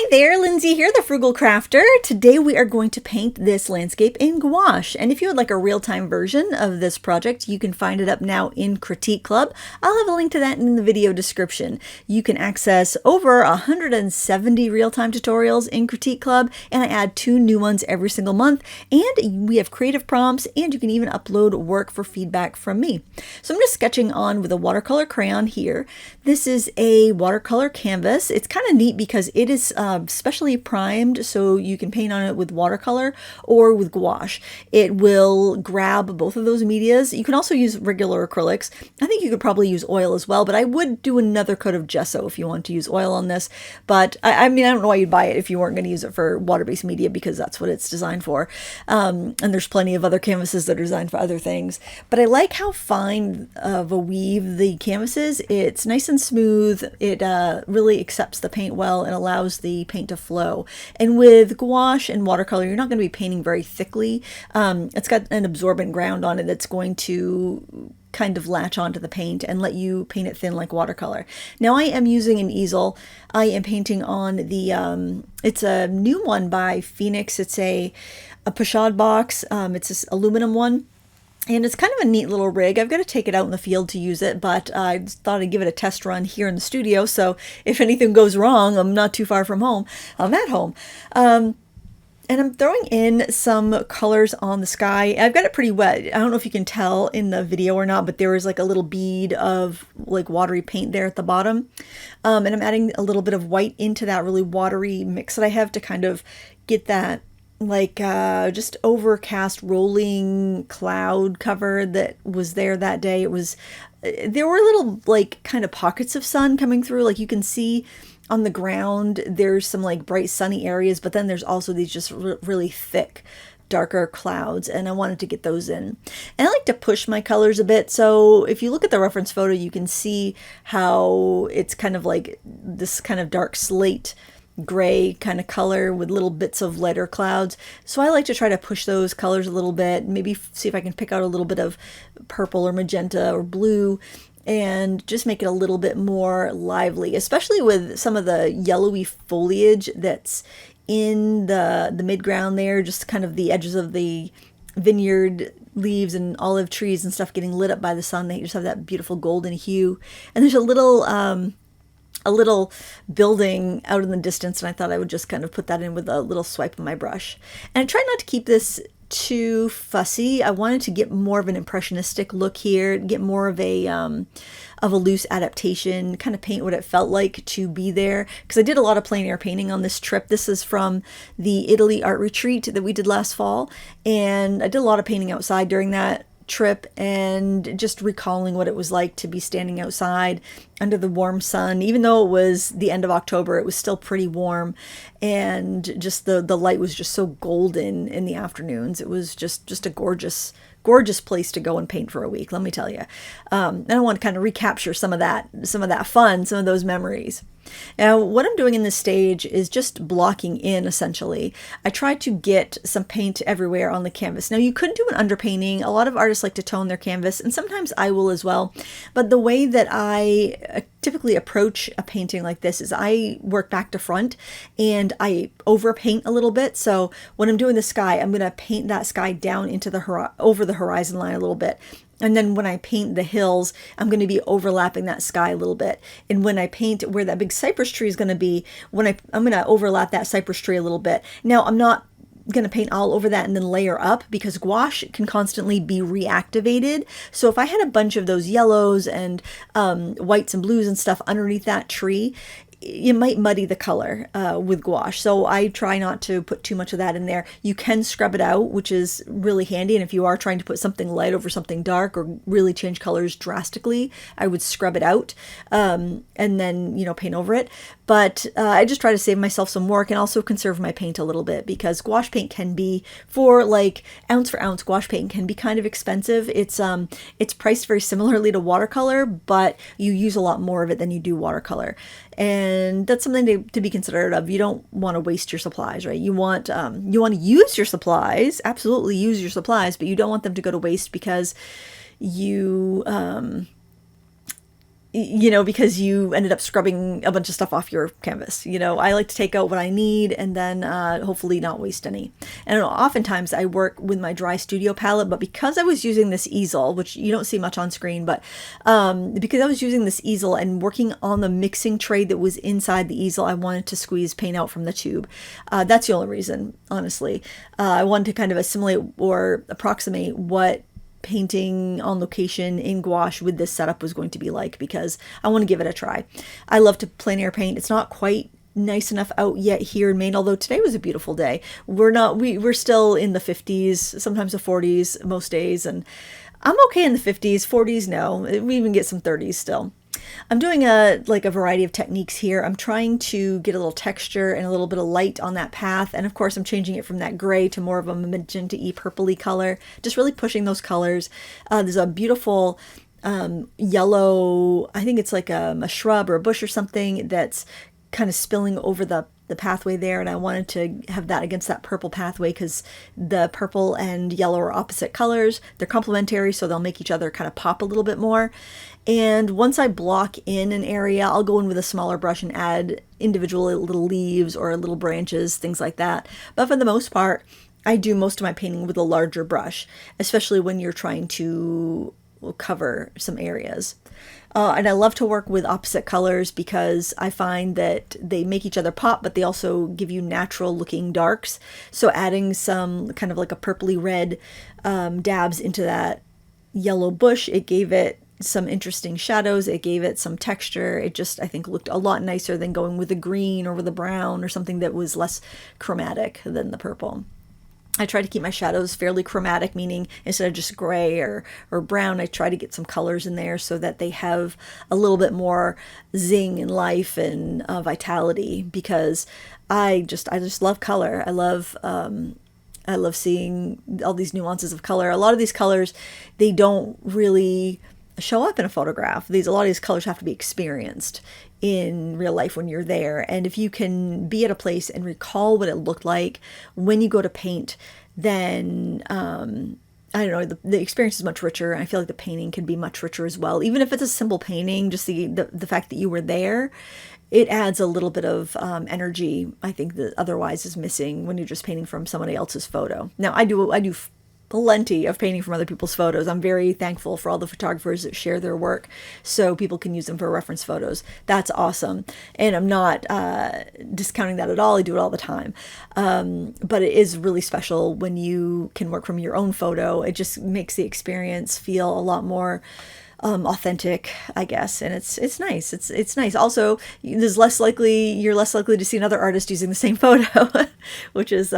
Hi there, Lindsay here, the Frugal Crafter. Today we are going to paint this landscape in gouache. And if you would like a real-time version of this project, you can find it up now in Critique Club. I'll have a link to that in the video description. You can access over 170 real-time tutorials in Critique Club, and I add 2 new ones every single month. And we have creative prompts, and you can even upload work for feedback from me. So I'm just sketching on with a watercolor crayon here. This is a watercolor canvas. It's kind of neat because it is specially primed, so you can paint on it with watercolor or with gouache. It will grab both of those medias. You can also use regular acrylics. I think you could probably use oil as well, but I would do another coat of gesso if you want to use oil on this. But I mean, I don't know why you'd buy it if you weren't going to use it for water-based media, because that's what it's designed for. And there's plenty of other canvases that are designed for other things. But I like how fine of a weave the canvas is. It's nice and smooth. It really accepts the paint well and allows the paint to flow. And with gouache and watercolor, you're not going to be painting very thickly. It's got an absorbent ground on it that's going to kind of latch onto the paint and let you paint it thin like watercolor. Now I am using an easel. I am painting on the, it's a new one by Phoenix. It's a pochade box. It's this aluminum one. And it's kind of a neat little rig. I've got to take it out in the field to use it, but I thought I'd give it a test run here in the studio. So if anything goes wrong, I'm not too far from home. I'm at home. And I'm throwing in some colors on the sky. I've got it pretty wet. I don't know if you can tell in the video or not, but there is like a little bead of like watery paint there at the bottom. And I'm adding a little bit of white into that really watery mix that I have to kind of get that like just overcast rolling cloud cover that was there that day. It was, there were little like kind of pockets of sun coming through. Like you can see on the ground, there's some like bright sunny areas, but then there's also these just really thick, darker clouds, and I wanted to get those in. And I like to push my colors a bit. So if you look at the reference photo, you can see how it's kind of like this kind of dark slate gray kind of color with little bits of lighter clouds. So I like to try to push those colors a little bit, maybe see if I can pick out a little bit of purple or magenta or blue and just make it a little bit more lively, especially with some of the yellowy foliage that's in the mid-ground there, just kind of the edges of the vineyard leaves and olive trees and stuff getting lit up by the sun. They just have that beautiful golden hue. And there's a little building out in the distance, and I thought I would just kind of put that in with a little swipe of my brush. And I tried not to keep this too fussy. I wanted to get more of an impressionistic look here, get more of a loose adaptation, kind of paint what it felt like to be there, because I did a lot of plein air painting on this trip. This is from the Italy art retreat that we did last fall, and I did a lot of painting outside during that trip and just recalling what it was like to be standing outside under the warm sun. Even though it was the end of October, it was still pretty warm, and just the light was just so golden in the afternoons. It was just a gorgeous place to go and paint for a week, let me tell you. And I want to kind of recapture some of that fun, some of those memories. Now, what I'm doing in this stage is just blocking in, essentially. I try to get some paint everywhere on the canvas. Now, you could do an underpainting. A lot of artists like to tone their canvas, and sometimes I will as well. But the way that I typically approach a painting like this is I work back to front, and I overpaint a little bit. So when I'm doing the sky, I'm going to paint that sky down into the over the horizon line a little bit. And then when I paint the hills, I'm going to be overlapping that sky a little bit. And when I paint where that big cypress tree is going to be, I'm going to overlap that cypress tree a little bit. Now, I'm not going to paint all over that and then layer up, because gouache can constantly be reactivated. So if I had a bunch of those yellows and whites and blues and stuff underneath that tree, it might muddy the color with gouache. So I try not to put too much of that in there. You can scrub it out, which is really handy. And if you are trying to put something light over something dark or really change colors drastically, I would scrub it out and then, paint over it. But I just try to save myself some work and also conserve my paint a little bit, because gouache paint can be, for like ounce for ounce, gouache paint can be kind of expensive. It's priced very similarly to watercolor, but you use a lot more of it than you do watercolor. And that's something to be considerate of. You don't want to waste your supplies, right? You want to use your supplies, absolutely use your supplies, but you don't want them to go to waste because you because you ended up scrubbing a bunch of stuff off your canvas. I like to take out what I need and then hopefully not waste any. And oftentimes I work with my dry studio palette, but because I was using this easel, which you don't see much on screen, but because I was using this easel and working on the mixing tray that was inside the easel, I wanted to squeeze paint out from the tube. That's the only reason, honestly. I wanted to kind of assimilate or approximate what painting on location in gouache with this setup was going to be like, because I want to give it a try. I love to plein air paint. It's not quite nice enough out yet here in Maine, although today was a beautiful day. We're still in the 50s, sometimes the 40s most days, and I'm okay in the 50s. 40s, no. We even get some 30s still. I'm doing a variety of techniques here. I'm trying to get a little texture and a little bit of light on that path. And of course, I'm changing it from that gray to more of a magenta-y purpley color, just really pushing those colors. There's a beautiful yellow, I think it's like a shrub or a bush or something that's kind of spilling over the pathway there, and I wanted to have that against that purple pathway because the purple and yellow are opposite colors. They're complementary, so they'll make each other kind of pop a little bit more. And once I block in an area, I'll go in with a smaller brush and add individual little leaves or little branches, things like that. But for the most part, I do most of my painting with a larger brush, especially when you're trying to cover some areas. And I love to work with opposite colors because I find that they make each other pop, but they also give you natural looking darks. So adding some kind of like a purpley red dabs into that yellow bush, it gave it some interesting shadows. It gave it some texture. It just, I think, looked a lot nicer than going with a green or with a brown or something that was less chromatic than the purple. I try to keep my shadows fairly chromatic, meaning instead of just gray or brown, I try to get some colors in there so that they have a little bit more zing and life and vitality, because I just love color. I love seeing all these nuances of color. A lot of these colors, they don't really show up in a photograph. A lot of these colors have to be experienced in real life when you're there. And if you can be at a place and recall what it looked like when you go to paint, then I don't know, the experience is much richer. I feel like the painting can be much richer as well. Even if it's a simple painting, just the fact that you were there, it adds a little bit of energy, I think, that otherwise is missing when you're just painting from somebody else's photo. Now, I do plenty of painting from other people's photos. I'm very thankful for all the photographers that share their work so people can use them for reference photos. That's awesome. And I'm not discounting that at all. I do it all the time. But it is really special when you can work from your own photo. It just makes the experience feel a lot more authentic, I guess, and it's nice. It's nice. Also, you're less likely to see another artist using the same photo, which is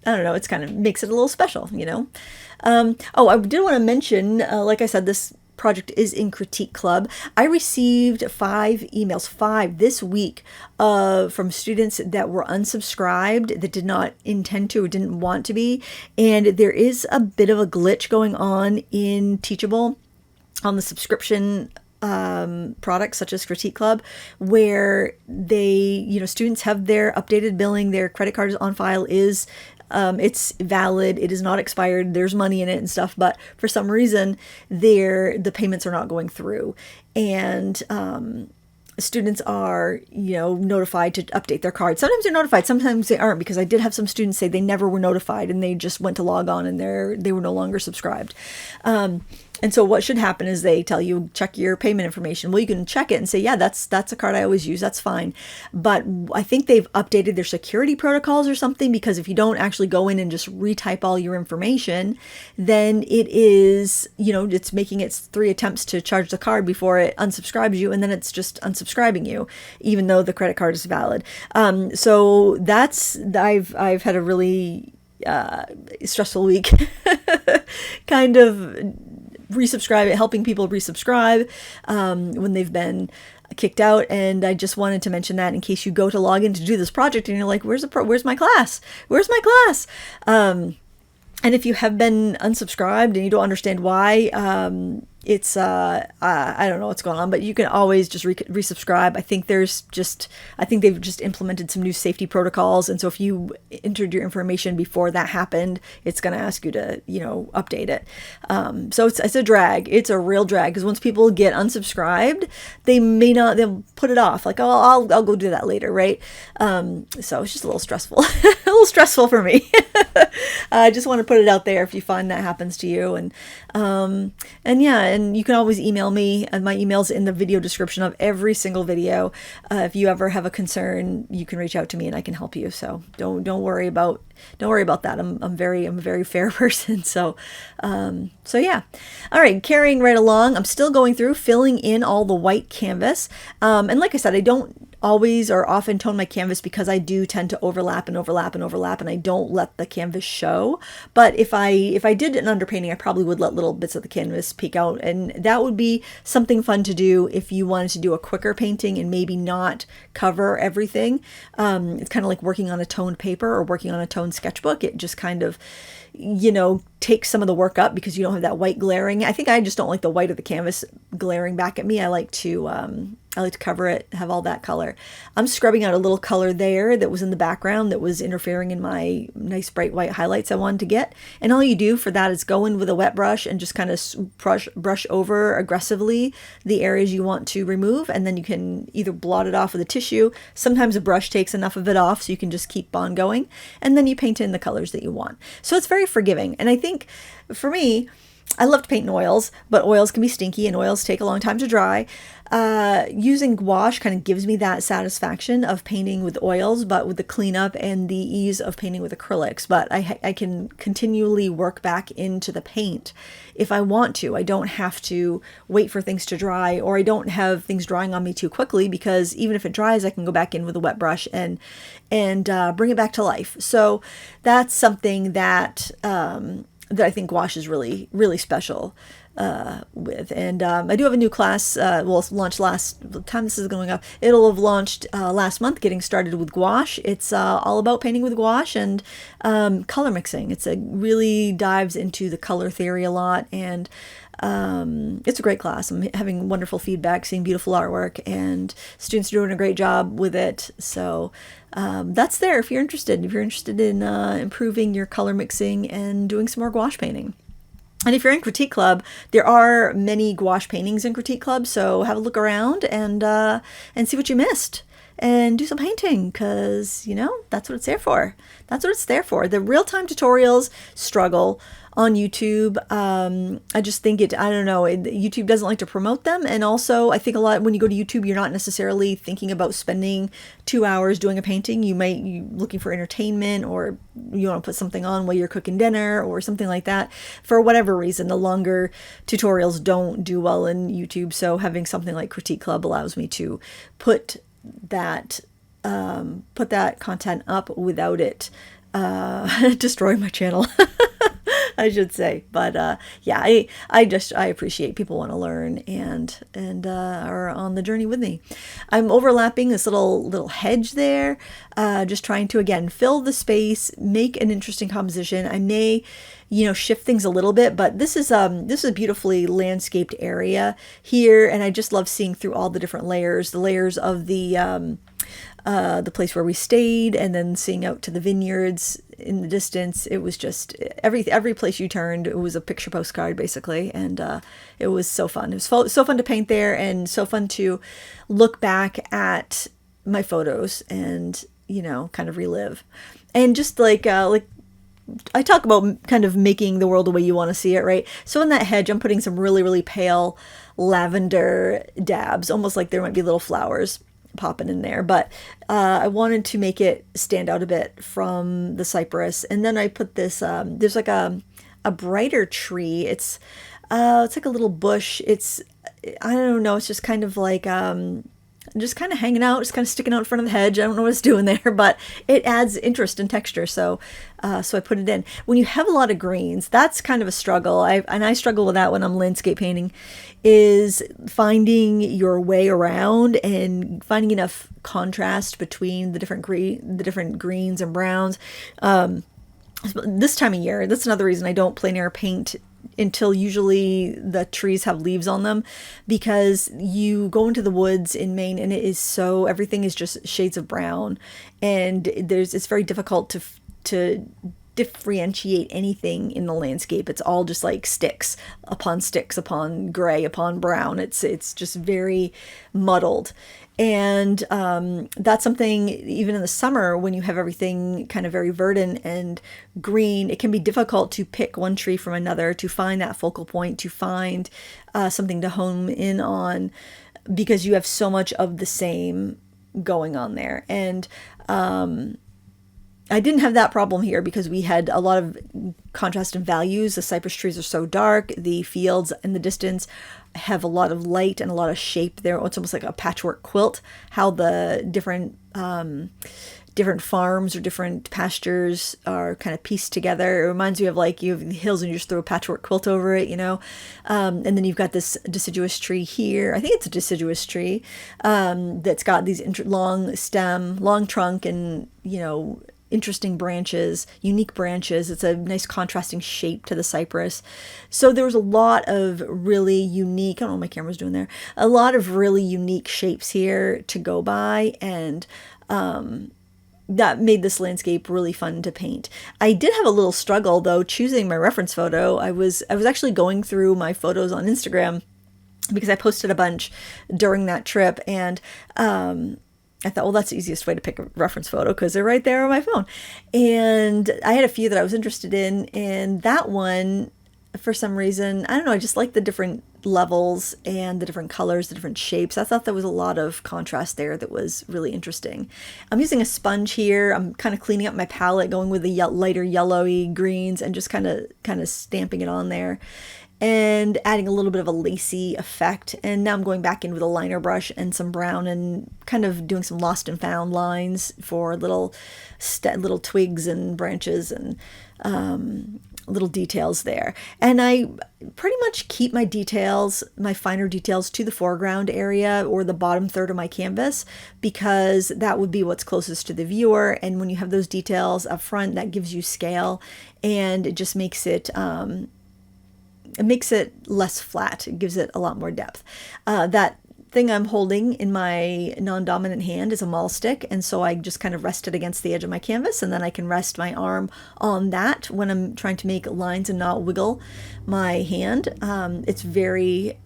I don't know, it's kind of makes it a little special, I did want to mention, like I said, this project is in Critique Club. I received 5 emails this week from students that were unsubscribed, that did not intend to or didn't want to be. And there is a bit of a glitch going on in Teachable on the subscription products such as Critique Club, where students have their updated billing, their credit card on file is it's valid, it is not expired, there's money in it and stuff, but for some reason the payments are not going through, and students are notified to update their card. Sometimes they're notified, sometimes they aren't, because I did have some students say they never were notified and they just went to log on and they were no longer subscribed. And so what should happen is they tell you, check your payment information. Well, you can check it and say, yeah, that's a card I always use. That's fine. But I think they've updated their security protocols or something, because if you don't actually go in and just retype all your information, then it is, it's making its 3 attempts to charge the card before it unsubscribes you. And then it's just unsubscribing you, even though the credit card is valid. So I've had a really stressful week kind of helping people resubscribe when they've been kicked out. And I just wanted to mention that in case you go to log in to do this project and you're like, where's my class? And if you have been unsubscribed and you don't understand why, I don't know what's going on, but you can always just resubscribe. I think they've just implemented some new safety protocols, and so if you entered your information before that happened, it's going to ask you to, update it. So it's a drag. It's a real drag, because once people get unsubscribed, they'll put it off, like, oh, I'll go do that later, right? So it's just a little stressful, a little stressful for me. I just want to put it out there if you find that happens to you, and yeah. And you can always email me, and my email's in the video description of every single video. If you ever have a concern, you can reach out to me and I can help you. So don't worry about that. I'm a very fair person. So yeah. All right, carrying right along. I'm still going through filling in all the white canvas. And like I said, I don't always or often tone my canvas, because I do tend to overlap, and I don't let the canvas show. But if I did an underpainting, I probably would let little bits of the canvas peek out, and that would be something fun to do if you wanted to do a quicker painting and maybe not cover everything. It's kind of like working on a toned paper or working on a toned sketchbook. It just kind of, take some of the work up, because you don't have that white glaring. I think I just don't like the white of the canvas glaring back at me. I like to cover it, have all that color. I'm scrubbing out a little color there that was in the background that was interfering in my nice bright white highlights I wanted to get. And all you do for that is go in with a wet brush and just kind of brush over aggressively the areas you want to remove, and then you can either blot it off with a tissue. Sometimes a brush takes enough of it off so you can just keep on going, and then you paint in the colors that you want. So it's very forgiving. And I think for me, I love to paint in oils, but oils can be stinky and oils take a long time to dry. Using gouache kind of gives me that satisfaction of painting with oils, but with the cleanup and the ease of painting with acrylics. But I can continually work back into the paint if I want to. I don't have to wait for things to dry, or I don't have things drying on me too quickly, because even if it dries, I can go back in with a wet brush and bring it back to life. So that's something that I think gouache is really, really special with. And I do have a new class, launched the time this is going up, it'll have launched last month, getting started with gouache. It's all about painting with gouache and color mixing. It really dives into the color theory a lot, and it's a great class. I'm having wonderful feedback, seeing beautiful artwork, and students are doing a great job with it. So that's there if you're interested. If you're interested in improving your color mixing and doing some more gouache painting. And if you're in Critique Club, there are many gouache paintings in Critique Club, so have a look around and see what you missed. And do some painting, because, that's what it's there for. That's what it's there for. The real-time tutorials struggle on YouTube. I just think I don't know, YouTube doesn't like to promote them. And also, I think a lot, when you go to YouTube, you're not necessarily thinking about spending 2 hours doing a painting. You're looking for entertainment, or you want to put something on while you're cooking dinner or something like that. For whatever reason, the longer tutorials don't do well in YouTube. So having something like Critique Club allows me to put that content up without it destroying my channel. I should say. But yeah, I appreciate people want to learn and are on the journey with me. I'm overlapping this little hedge there, just trying to, again, fill the space, make an interesting composition. I may shift things a little bit, but this is a beautifully landscaped area here, and I just love seeing through all the different layers, the layers of the place where we stayed, and then seeing out to the vineyards in the distance. It was just every place you turned, it was a picture postcard basically, and it was so fun. It was so fun to paint there, and so fun to look back at my photos and kind of relive. And just like I talk about kind of making the world the way you want to see it, right? So in that hedge, I'm putting some really, really pale lavender dabs, almost like there might be little flowers popping in there, but I wanted to make it stand out a bit from the cypress. And then I put this, there's like a brighter tree. It's like a little bush. I don't know, it's just kind of like just kind of hanging out, just kind of sticking out in front of the hedge. I don't know what it's doing there, but it adds interest and texture. So I put it in. When you have a lot of greens, that's kind of a struggle. I struggle with that when I'm landscape painting, is finding your way around and finding enough contrast between the different greens and browns. This time of year, that's another reason I don't plein air paint until usually the trees have leaves on them, because you go into the woods in Maine and it is so, everything is just shades of brown, and it's very difficult to differentiate anything in the landscape. It's all just like sticks upon gray upon brown. It's just very muddled. And that's something, even in the summer, when you have everything kind of very verdant and green, it can be difficult to pick one tree from another, to find that focal point, to find something to home in on, because you have so much of the same going on there. And I didn't have that problem here because we had a lot of contrast in values. The cypress trees are so dark. The fields in the distance have a lot of light and a lot of shape there. It's almost like a patchwork quilt, how the different farms or different pastures are kind of pieced together. It reminds me of like you have the hills and you just throw a patchwork quilt over it, and then you've got this deciduous tree here. I think it's a deciduous tree that's got these long stem, long trunk, and interesting branches, unique branches. It's a nice contrasting shape to the cypress. So there was a lot of really unique, I don't know what my camera's doing there, a lot of really unique shapes here to go by, and that made this landscape really fun to paint. I did have a little struggle though choosing my reference photo. I was actually going through my photos on Instagram because I posted a bunch during that trip, and I thought, well, that's the easiest way to pick a reference photo because they're right there on my phone. And I had a few that I was interested in, and that one, for some reason, I don't know, I just like the different levels and the different colors, the different shapes. I thought there was a lot of contrast there that was really interesting. I'm using a sponge here. I'm kind of cleaning up my palette, going with the lighter yellowy greens and just kind of stamping it on there, and adding a little bit of a lacy effect. And now I'm going back in with a liner brush and some brown and kind of doing some lost and found lines for little twigs and branches and little details there. And I pretty much keep my details, my finer details, to the foreground area or the bottom third of my canvas, because that would be what's closest to the viewer. And when you have those details up front, that gives you scale, and it just makes it less flat. It gives it a lot more depth. That thing I'm holding in my non-dominant hand is a maul stick, and so I just kind of rest it against the edge of my canvas, and then I can rest my arm on that when I'm trying to make lines and not wiggle my hand. It's very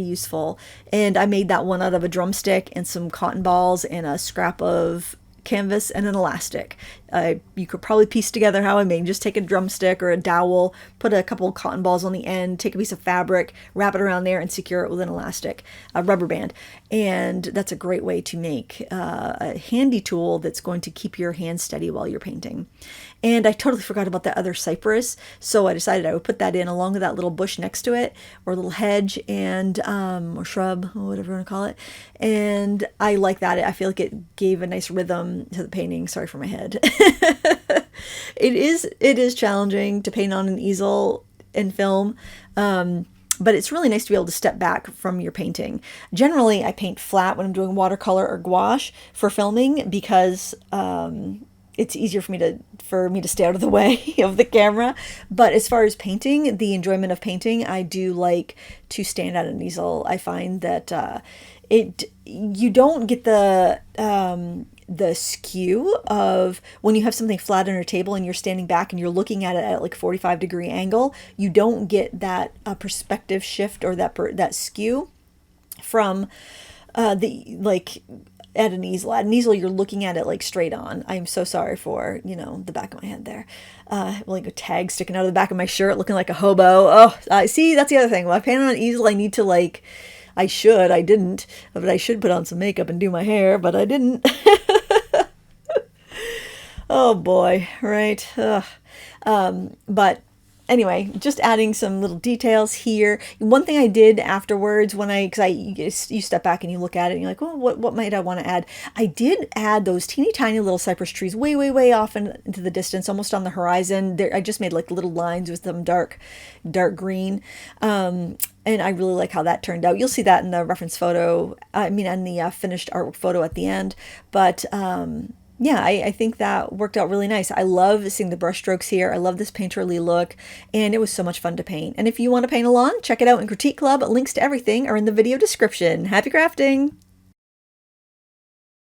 useful. And I made that one out of a drumstick and some cotton balls and a scrap of canvas and an elastic. You could probably piece together how I made. Just take a drumstick or a dowel, put a couple cotton balls on the end, take a piece of fabric, wrap it around there, and secure it with an elastic, a rubber band. And that's a great way to make a handy tool that's going to keep your hand steady while you're painting. And I totally forgot about that other cypress, so I decided I would put that in along with that little bush next to it, or little hedge, and or shrub, or whatever you want to call it. And I like that. I feel like it gave a nice rhythm to the painting. Sorry for my head. It is challenging to paint on an easel and film, but it's really nice to be able to step back from your painting. Generally, I paint flat when I'm doing watercolor or gouache for filming, because it's easier for me to stay out of the way of the camera. But as far as painting, the enjoyment of painting, I do like to stand at an easel. I find that you don't get the skew of when you have something flat on your table and you're standing back and you're looking at it at like 45-degree angle. You don't get that perspective shift or that skew from at an easel. At an easel, you're looking at it like straight on. I'm so sorry for, the back of my head there. Like a tag sticking out of the back of my shirt, looking like a hobo. Oh, see, that's the other thing. When I paint on an easel, I need to I didn't, but I should put on some makeup and do my hair, but I didn't. Oh boy, right. But anyway, just adding some little details here. One thing I did afterwards, you step back and you look at it and you're like, oh, what might I want to add? I did add those teeny tiny little cypress trees way, way, way off into the distance, almost on the horizon. There, I just made like little lines with them dark green. And I really like how that turned out. You'll see that in the reference photo, in the finished artwork photo at the end. But Yeah, I think that worked out really nice. I love seeing the brush strokes here. I love this painterly look, and it was so much fun to paint. And if you want to paint along, check it out in Critique Club. Links to everything are in the video description. Happy crafting!